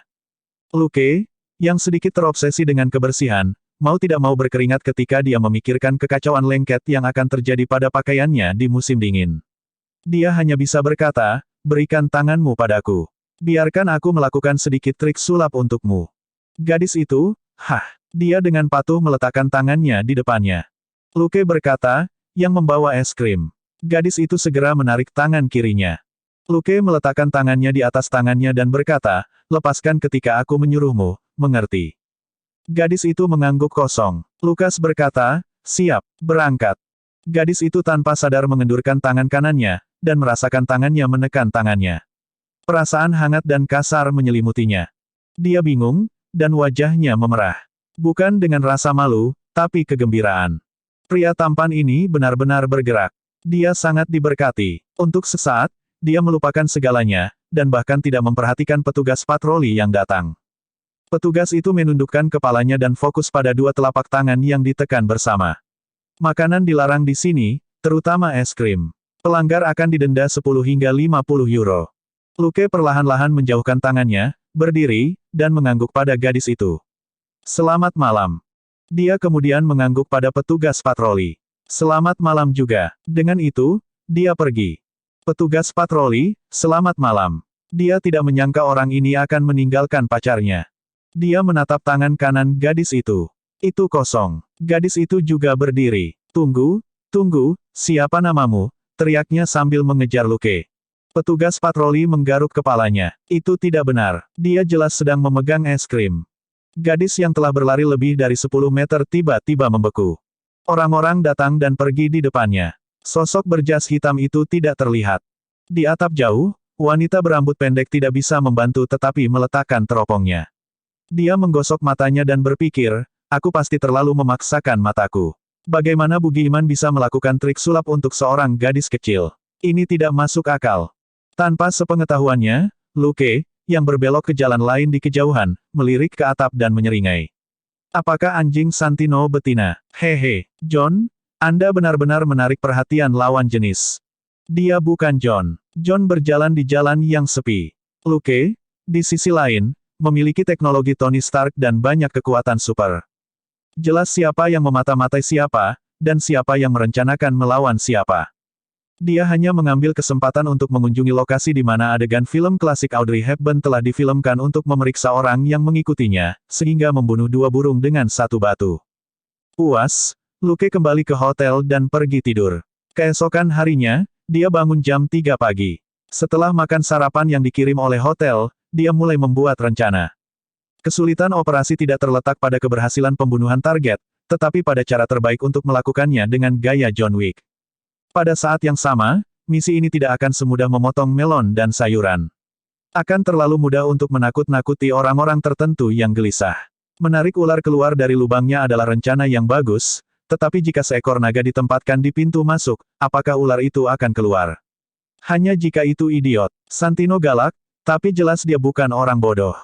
Luke, yang sedikit terobsesi dengan kebersihan, mau tidak mau berkeringat ketika dia memikirkan kekacauan lengket yang akan terjadi pada pakaiannya di musim dingin. Dia hanya bisa berkata, berikan tanganmu padaku. Biarkan aku melakukan sedikit trik sulap untukmu. Gadis itu, dia dengan patuh meletakkan tangannya di depannya. Luke berkata, yang membawa es krim. Gadis itu segera menarik tangan kirinya. Luke meletakkan tangannya di atas tangannya dan berkata, lepaskan ketika aku menyuruhmu, mengerti? Gadis itu mengangguk kosong. Lukas berkata, siap, berangkat. Gadis itu tanpa sadar mengendurkan tangan kanannya, dan merasakan tangannya menekan tangannya. Perasaan hangat dan kasar menyelimutinya. Dia bingung, dan wajahnya memerah. Bukan dengan rasa malu, tapi kegembiraan. Pria tampan ini benar-benar bergerak. Dia sangat diberkati. Untuk sesaat, dia melupakan segalanya, dan bahkan tidak memperhatikan petugas patroli yang datang. Petugas itu menundukkan kepalanya dan fokus pada dua telapak tangan yang ditekan bersama. Makanan dilarang di sini, terutama es krim. Pelanggar akan didenda 10 hingga 50 euro. Luke perlahan-lahan menjauhkan tangannya, berdiri, dan mengangguk pada gadis itu. Selamat malam. Dia kemudian mengangguk pada petugas patroli. Selamat malam juga. Dengan itu, dia pergi. Petugas patroli, selamat malam. Dia tidak menyangka orang ini akan meninggalkan pacarnya. Dia menatap tangan kanan gadis itu. Itu kosong. Gadis itu juga berdiri. Tunggu, tunggu, siapa namamu? Teriaknya sambil mengejar Luke. Petugas patroli menggaruk kepalanya. Itu tidak benar. Dia jelas sedang memegang es krim. Gadis yang telah berlari lebih dari 10 meter tiba-tiba membeku. Orang-orang datang dan pergi di depannya. Sosok berjas hitam itu tidak terlihat. Di atap jauh, wanita berambut pendek tidak bisa membantu tetapi meletakkan teropongnya. Dia menggosok matanya dan berpikir, aku pasti terlalu memaksakan mataku. Bagaimana Bugiman bisa melakukan trik sulap untuk seorang gadis kecil? Ini tidak masuk akal. Tanpa sepengetahuannya, Luke, yang berbelok ke jalan lain di kejauhan, melirik ke atap dan menyeringai. Apakah anjing Santino betina? Hehe, John, Anda benar-benar menarik perhatian lawan jenis. Dia bukan John. John berjalan di jalan yang sepi. Luke, di sisi lain, memiliki teknologi Tony Stark dan banyak kekuatan super. Jelas siapa yang memata-matai siapa, dan siapa yang merencanakan melawan siapa. Dia hanya mengambil kesempatan untuk mengunjungi lokasi di mana adegan film klasik Audrey Hepburn telah difilmkan untuk memeriksa orang yang mengikutinya, sehingga membunuh 2 burung dengan 1 batu. Puas, Luke kembali ke hotel dan pergi tidur. Keesokan harinya, dia bangun jam 3 pagi. Setelah makan sarapan yang dikirim oleh hotel, dia mulai membuat rencana. Kesulitan operasi tidak terletak pada keberhasilan pembunuhan target, tetapi pada cara terbaik untuk melakukannya dengan gaya John Wick. Pada saat yang sama, misi ini tidak akan semudah memotong melon dan sayuran. Akan terlalu mudah untuk menakut-nakuti orang-orang tertentu yang gelisah. Menarik ular keluar dari lubangnya adalah rencana yang bagus, tetapi jika seekor naga ditempatkan di pintu masuk, apakah ular itu akan keluar? Hanya jika itu idiot. Santino galak, tapi jelas dia bukan orang bodoh.